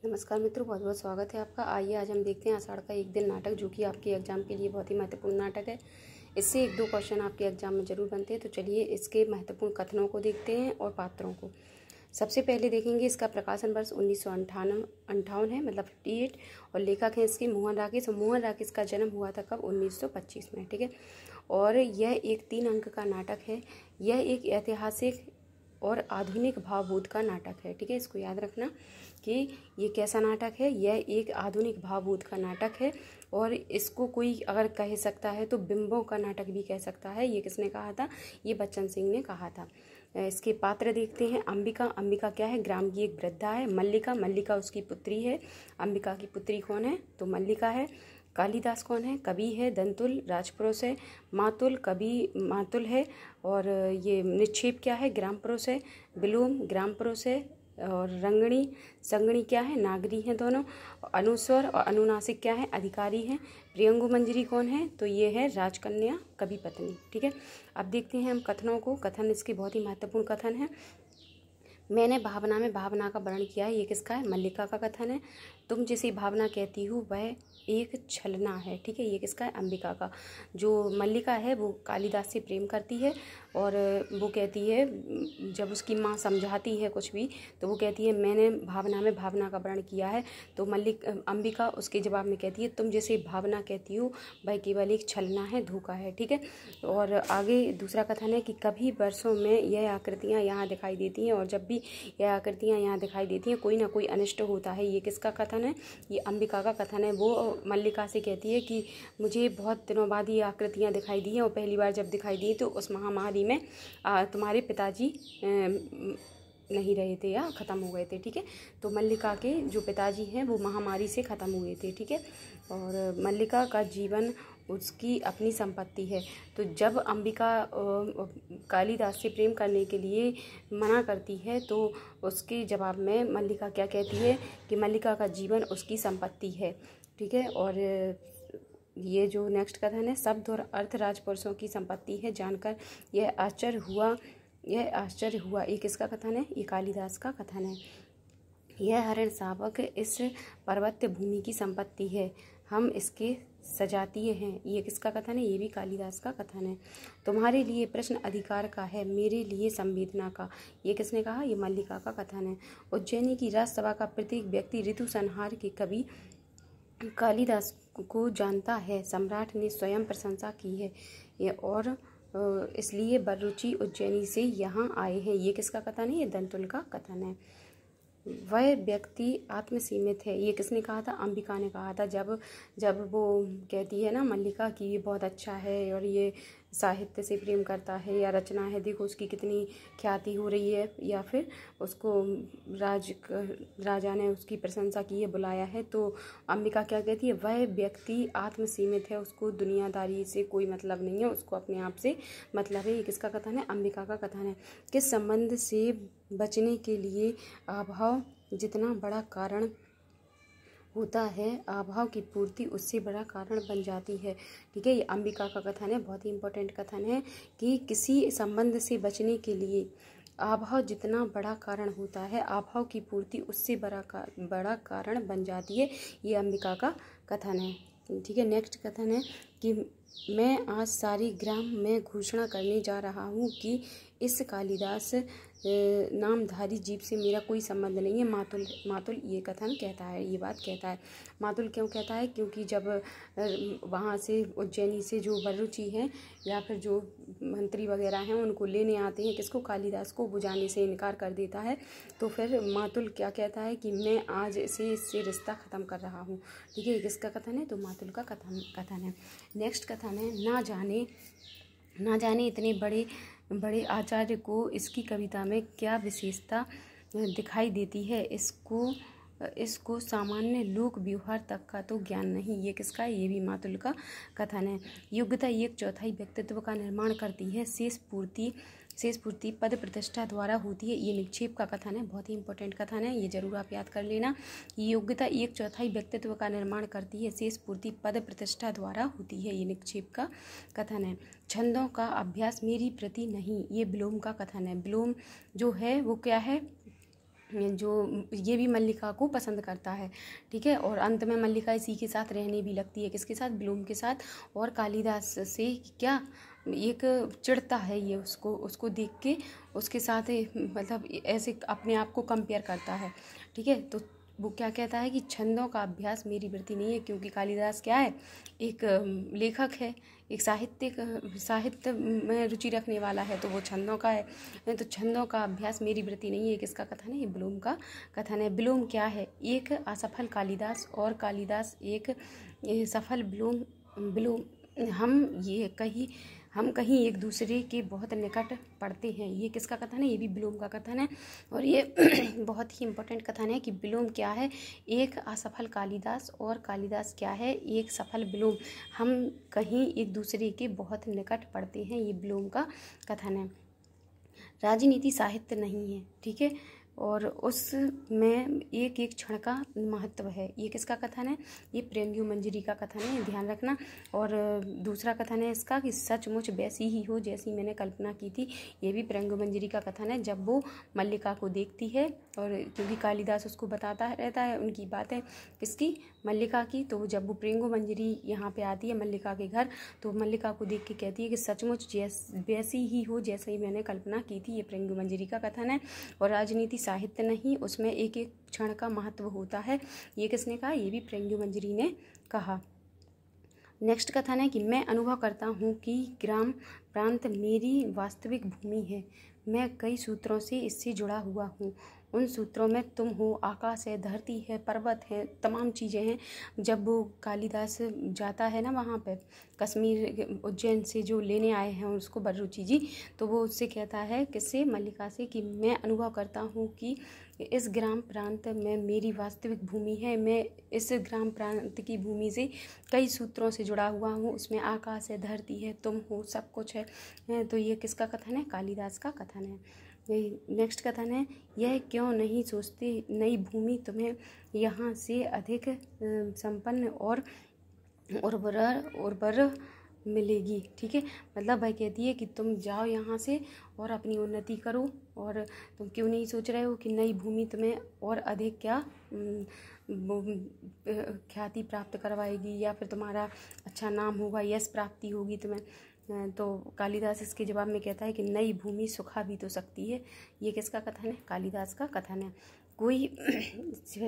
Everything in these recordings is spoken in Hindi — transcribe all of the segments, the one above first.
नमस्कार मित्रों, बहुत बहुत स्वागत है आपका। आइए आज हम देखते हैं आषाढ़ का एक दिन नाटक, जो कि आपके एग्जाम के लिए बहुत ही महत्वपूर्ण नाटक है। इससे एक दो क्वेश्चन आपके एग्जाम में जरूर बनते हैं। तो चलिए इसके महत्वपूर्ण कथनों को देखते हैं और पात्रों को। सबसे पहले देखेंगे इसका प्रकाशन वर्ष 1958 है, मतलब 58, और लेखक हैं इसके मोहन राकेश। और मोहन राकेश का जन्म हुआ था कब? 1925 में, ठीक है। और यह एक 3 अंक का नाटक है। यह एक ऐतिहासिक और आधुनिक भावबोध का नाटक है, ठीक है। इसको याद रखना कि ये कैसा नाटक है। यह एक आधुनिक भावबोध का नाटक है और इसको कोई अगर कह सकता है तो बिंबों का नाटक भी कह सकता है। ये किसने कहा था? ये बच्चन सिंह ने कहा था। इसके पात्र देखते हैं। अंबिका, अंबिका क्या है? ग्राम की एक वृद्धा है। मल्लिका, मल्लिका उसकी पुत्री है। अंबिका की पुत्री कौन है? तो मल्लिका है। कालिदास कौन है? कवि है। दंतुल राजपुरुष है। मातुल कवि, मातुल है। और ये निक्षेप क्या है? ग्राम पुरुष है। विलोम ग्राम पुरुष है। और रंगणी, संगणी क्या है? नागरी हैं दोनों। अनुस्वर और अनुनासिक क्या है? अधिकारी हैं। प्रियंगु मंजरी कौन है? तो ये है राजकन्या, कवि पत्नी, ठीक है। अब देखते हैं हम कथनों को। कथन इसके बहुत ही महत्वपूर्ण कथन है। मैंने भावना में भावना का वर्णन किया है। ये किसका है? मल्लिका का कथन है। तुम जिसे भावना कहती हो वह एक छलना है, ठीक है। ये किसका है? अंबिका का। जो मल्लिका है वो कालिदास से प्रेम करती है और वो कहती है, जब उसकी माँ समझाती है कुछ भी तो वो कहती है मैंने भावना में भावना का वर्णन किया है। तो अंबिका उसके जवाब में कहती है तुम जिसे भावना कहती हो वह केवल एक छलना है, धोखा है, ठीक है। और आगे दूसरा कथन है कि कभी वर्षों में यह आकृतियाँ यहाँ दिखाई देती हैं और जब भी यह आकृतियाँ यहाँ दिखाई देती हैं कोई ना कोई अनिष्ट होता है। ये किसका कथन है? ये अंबिका का कथन है। वो मल्लिका से कहती है कि मुझे बहुत दिनों बाद ये आकृतियाँ दिखाई दी हैं और पहली बार जब दिखाई दी तो उस महामारी में तुम्हारे पिताजी नहीं रहे थे या ख़त्म हो गए थे, ठीक है। तो मल्लिका के जो पिताजी हैं वो महामारी से ख़त्म हुए थे, ठीक है। और मल्लिका का जीवन उसकी अपनी संपत्ति है। तो जब अंबिका कालिदास से प्रेम करने के लिए मना करती है तो उसके जवाब में मल्लिका क्या कहती है कि मल्लिका का जीवन उसकी संपत्ति है, ठीक है। और ये जो नेक्स्ट कथन है, शब्द और अर्थ राजपुरुषों की संपत्ति है, जानकर यह आश्चर्य हुआ, यह आश्चर्य हुआ। ये किसका कथन है? ये कालिदास का कथन है। यह हरण शावक इस पर्वत भूमि की संपत्ति है, हम इसके सजातीय हैं। ये किसका कथन है? ये भी कालिदास का कथन है। तुम्हारे लिए प्रश्न अधिकार का है, मेरे लिए संवेदना का। ये किसने कहा? ये मल्लिका का कथन है। उज्जैनी की राजसभा का प्रत्येक व्यक्ति ऋतु संहार के कवि कालिदास को जानता है, सम्राट ने स्वयं प्रशंसा की है ये, और इसलिए बर्रुचि उज्जैनी से यहाँ आए हैं। ये किसका कथन है? ये दंतुल का कथन है। वह व्यक्ति आत्मसीमित है। ये किसने कहा था? अंबिका ने कहा था। जब वो कहती है ना मल्लिका कि ये बहुत अच्छा है और ये साहित्य से प्रेम करता है या रचना है, देखो उसकी कितनी ख्याति हो रही है, या फिर उसको राजा ने उसकी प्रशंसा की है, बुलाया है। तो अंबिका क्या कहती है? वह व्यक्ति आत्मसीमित है, उसको दुनियादारी से कोई मतलब नहीं है, उसको अपने आप से मतलब है। ये किसका कथन है? अंबिका का कथन है। किस संबंध से बचने के लिए अभाव जितना बड़ा कारण होता है, अभाव की पूर्ति उससे बड़ा कारण बन जाती है, ठीक है। ये अंबिका का कथन है, बहुत ही इंपॉर्टेंट कथन है कि किसी संबंध से बचने के लिए अभाव जितना बड़ा कारण होता है, अभाव की पूर्ति उससे बड़ा कारण बन जाती है। ये अंबिका का कथन है, ठीक है। नेक्स्ट कथन है कि मैं आज सारी ग्राम में घोषणा करने जा रहा हूँ कि इस कालिदास नामधारी जीव से मेरा कोई संबंध नहीं है। मातुल ये कथन कहता है, ये बात कहता है। मातुल क्यों कहता है? क्योंकि जब वहाँ से उज्जैनी से जो बर्रुचि हैं या फिर जो मंत्री वगैरह हैं उनको लेने आते हैं, किसको? कालिदास को। बुझाने से इनकार कर देता है। तो फिर मातुल क्या कहता है कि मैं आज इससे रिश्ता ख़त्म कर रहा हूँ, ठीक है। किसका कथन है? तो मातुल का कथन है। नेक्स्ट कथन है, ना जाने इतने बड़े आचार्य को इसकी कविता में क्या विशेषता दिखाई देती है, इसको सामान्य लोक व्यवहार तक का तो ज्ञान नहीं। ये किसका है? ये भी मातुल का कथन है। योग्यता 1/4 व्यक्तित्व का निर्माण करती है, शेष पूर्ति पद प्रतिष्ठा द्वारा होती है। ये निक्षेप का कथन है, बहुत ही इंपॉर्टेंट कथन है, ये जरूर आप याद कर लेना। योग्यता 1/4 व्यक्तित्व का निर्माण करती है, शेष पूर्ति पद प्रतिष्ठा द्वारा होती है। ये निक्षेप का कथन है। छंदों का अभ्यास मेरी प्रति नहीं, ये विलोम का कथन है। विलोम जो है वो क्या है? जो ये भी मल्लिका को पसंद करता है, ठीक है। और अंत में मल्लिका इसी के साथ रहने भी लगती है, किसके साथ, ब्लूम के साथ। और कालिदास से क्या एक चिढ़ता है ये, उसको देख के उसके साथ मतलब ऐसे अपने आप को कंपेयर करता है, ठीक है। तो वो क्या कहता है कि छंदों का अभ्यास मेरी वृत्ति नहीं है, क्योंकि कालिदास क्या है, एक लेखक है, एक साहित्य में रुचि रखने वाला है, तो वो छंदों का है। तो छंदों का अभ्यास मेरी वृत्ति नहीं है, किसका कथन है, ये ब्लूम का कथन है। ब्लूम क्या है, एक असफल कालिदास और कालिदास एक सफल ब्लूम हम कहीं एक दूसरे के बहुत निकट पड़ते हैं, ये किसका कथन है, ये भी ब्लूम का कथन है। और ये बहुत ही इम्पोर्टेंट कथन है कि ब्लूम क्या है, एक असफल कालिदास और कालिदास क्या है, एक सफल ब्लूम, हम कहीं एक दूसरे के बहुत निकट पड़ते हैं, ये ब्लूम का कथन है। राजनीति साहित्य नहीं है, ठीक है, और उसमें एक एक क्षण का महत्व है, ये किसका कथन है, ये प्रेमयू मंजरी का कथन है, ध्यान रखना। और दूसरा कथन है इसका कि सचमुच वैसी ही हो जैसी मैंने कल्पना की थी, ये भी प्रेमयू मंजरी का कथन है। जब वो मल्लिका को देखती है, और क्योंकि कालिदास उसको बताता रहता है उनकी बातें, किसकी, मल्लिका की, तो जब वो प्रेमयू मंजरी यहाँ पे आती है मल्लिका के घर, तो मल्लिका को देख के कहती है कि सचमुच वैसी ही हो जैसे ही मैंने कल्पना की थी, ये प्रेमयू मंजरी का कथन है। और राजनीति साहित्य नहीं, उसमें एक एक क्षण का महत्व होता है, ये किसने कहा, ये भी प्रेमयू मंजरी ने कहा। नेक्स्ट कथन है कि मैं अनुभव करता हूँ कि ग्राम प्रांत मेरी वास्तविक भूमि है, मैं कई सूत्रों से इससे जुड़ा हुआ हूँ, उन सूत्रों में तुम हो, आकाश है, धरती है, पर्वत है, तमाम चीज़ें हैं। जब वो कालिदास जाता है ना वहाँ पे कश्मीर उज्जैन से जो लेने आए हैं उसको बर्रुचि जी, तो वो उससे कहता है, किससे, मल्लिका से, कि मैं अनुभव करता हूँ कि इस ग्राम प्रांत में मेरी वास्तविक भूमि है, मैं इस ग्राम प्रांत की भूमि से कई सूत्रों से जुड़ा हुआ हूँ, उसमें आकाश है, धरती है, तुम हो, सब कुछ है। तो ये किसका कथन है, कालिदास का कथन है। नेक्स्ट कथन है, यह क्यों नहीं सोचते नई भूमि तुम्हें यहाँ से अधिक संपन्न और उर्वर मिलेगी, ठीक है। मतलब वह कहती है कि तुम जाओ यहाँ से और अपनी उन्नति करो, और तुम क्यों नहीं सोच रहे हो कि नई भूमि तुम्हें और अधिक क्या ख्याति प्राप्त करवाएगी, या फिर तुम्हारा अच्छा नाम होगा, यश प्राप्ति होगी तुम्हें। तो कालिदास इसके जवाब में कहता है कि नई भूमि सुखा भी तो सकती है, ये किसका कथन है, कालिदास का कथन है। कोई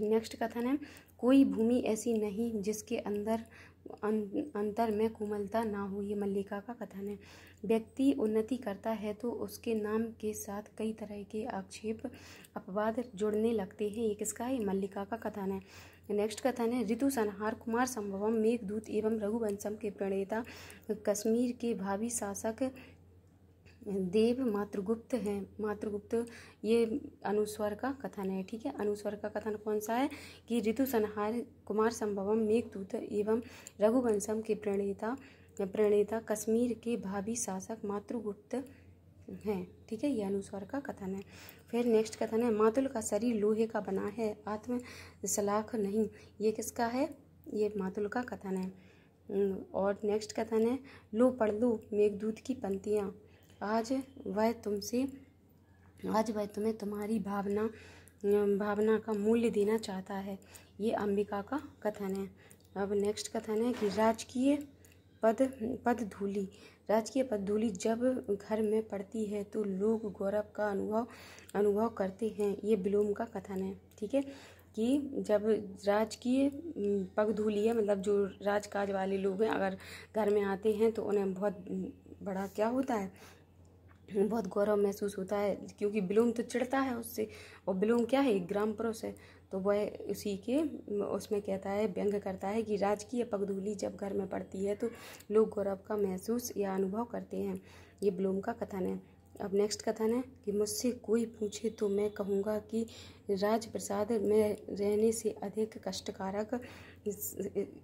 नेक्स्ट कथन है, कोई भूमि ऐसी नहीं जिसके अंतर में कोमलता ना हो, ये मल्लिका का कथन है। व्यक्ति उन्नति करता है तो उसके नाम के साथ कई तरह के आक्षेप अपवाद जुड़ने लगते हैं, ये किसका है, मल्लिका का कथन है। नेक्स्ट कथन है, ऋतु संहार कुमार संभवम मेघदूत एवं रघुवंशम के प्रणेता कश्मीर के भावी शासक देव मातृगुप्त हैं। मातृगुप्त ये अनुस्वर का कथन है, ठीक है। अनुस्वर का कथन कौन सा है कि ऋतु संहार कुमार संभवम मेघदूत एवं रघुवंशम के प्रणेता कश्मीर के भावी शासक मातृगुप्त हैं, ठीक है, ये अनुस्वर का कथन है। फिर नेक्स्ट कथन है, मातुल का शरीर लोहे का बना है, आत्म सलाख नहीं, ये किसका है, ये मातुल का कथन है। और नेक्स्ट कथन है, लो पढ़ लो मेघदूत की पंक्तियाँ, आज वह तुम्हें तुम्हारी भावना का मूल्य देना चाहता है, ये अंबिका का कथन है। अब नेक्स्ट कथन है कि राजकीय पद धूलि जब घर में पड़ती है तो लोग गौरव का अनुभव करते हैं, ये ब्लूम का कथन है, ठीक है। कि जब राजकीय पगधूलि है, मतलब जो राजकाज वाले लोग हैं, अगर घर में आते हैं तो उन्हें बहुत बड़ा क्या होता है, बहुत गौरव महसूस होता है, क्योंकि ब्लूम तो चिढ़ता है उससे, और ब्लूम क्या है, एक ग्राम पुरुष है, तो वह उसी के उसमें कहता है, व्यंग करता है कि राजकीय पगधूलि जब घर में पड़ती है तो लोग गौरव का महसूस या अनुभव करते हैं, ये ब्लूम का कथन है। अब नेक्स्ट कथन है कि मुझसे कोई पूछे तो मैं कहूँगा कि राजप्रसाद में रहने से अधिक कष्टकारक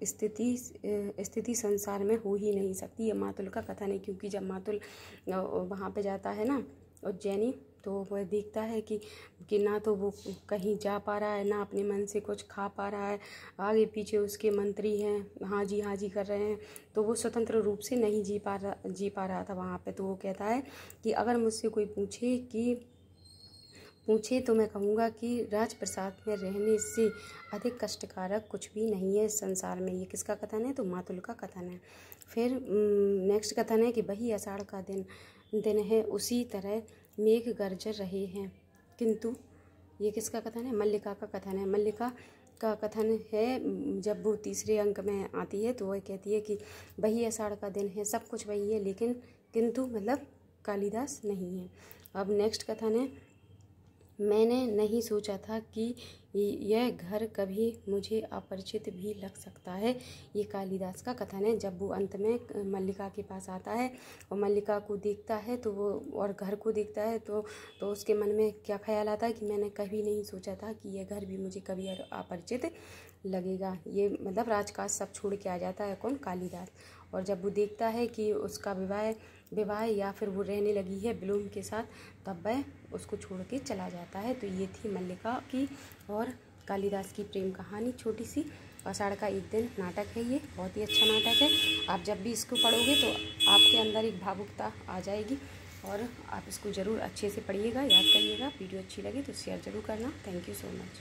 स्थिति संसार में हो ही नहीं सकती, ये मातुल का कथन है। क्योंकि जब मातुल वहाँ पे जाता है ना उज्जैनी, तो वह देखता है कि ना तो वो कहीं जा पा रहा है, ना अपने मन से कुछ खा पा रहा है, आगे पीछे उसके मंत्री हैं हाँ जी कर रहे हैं, तो वो स्वतंत्र रूप से नहीं जी पा रहा था वहाँ पे। तो वो कहता है कि अगर मुझसे कोई पूछे कि पूछे तो मैं कहूँगा कि राजप्रसाद में रहने से अधिक कष्टकारक कुछ भी नहीं है इस संसार में। ये किसका कथन है? तो मातुल का कथन है। फिर नेक्स्ट कथन है कि वही आषाढ़ का दिन है, उसी तरह मेघ गरज रहे हैं किंतु। ये किसका कथन है? मल्लिका का कथन है। मल्लिका का कथन है, जब वो तीसरे अंक में आती है तो वह कहती है कि वही आषाढ़ का दिन है, सब कुछ वही है, लेकिन किंतु मतलब कालिदास नहीं है। अब नेक्स्ट कथन है, मैंने नहीं सोचा था कि यह घर कभी मुझे अपरिचित भी लग सकता है। ये कालिदास का कथन है। जब वो अंत में मल्लिका के पास आता है और मल्लिका को देखता है तो वो और घर को देखता है तो उसके मन में क्या ख्याल आता है कि मैंने कभी नहीं सोचा था कि यह घर भी मुझे कभी अपरिचित लगेगा। ये मतलब राजकाज सब छोड़ के आ जाता है कौन? कालिदास। और जब वो देखता है कि उसका विवाह या फिर वो रहने लगी है विलोम के साथ, तब वह उसको छोड़ के चला जाता है। तो ये थी मल्लिका की और कालिदास की प्रेम कहानी, छोटी सी। आषाढ़ का एक दिन नाटक है, ये बहुत ही अच्छा नाटक है। आप जब भी इसको पढ़ोगे तो आपके अंदर एक भावुकता आ जाएगी और आप इसको ज़रूर अच्छे से पढ़िएगा, याद करिएगा। वीडियो अच्छी लगी तो शेयर ज़रूर करना। Thank you so much.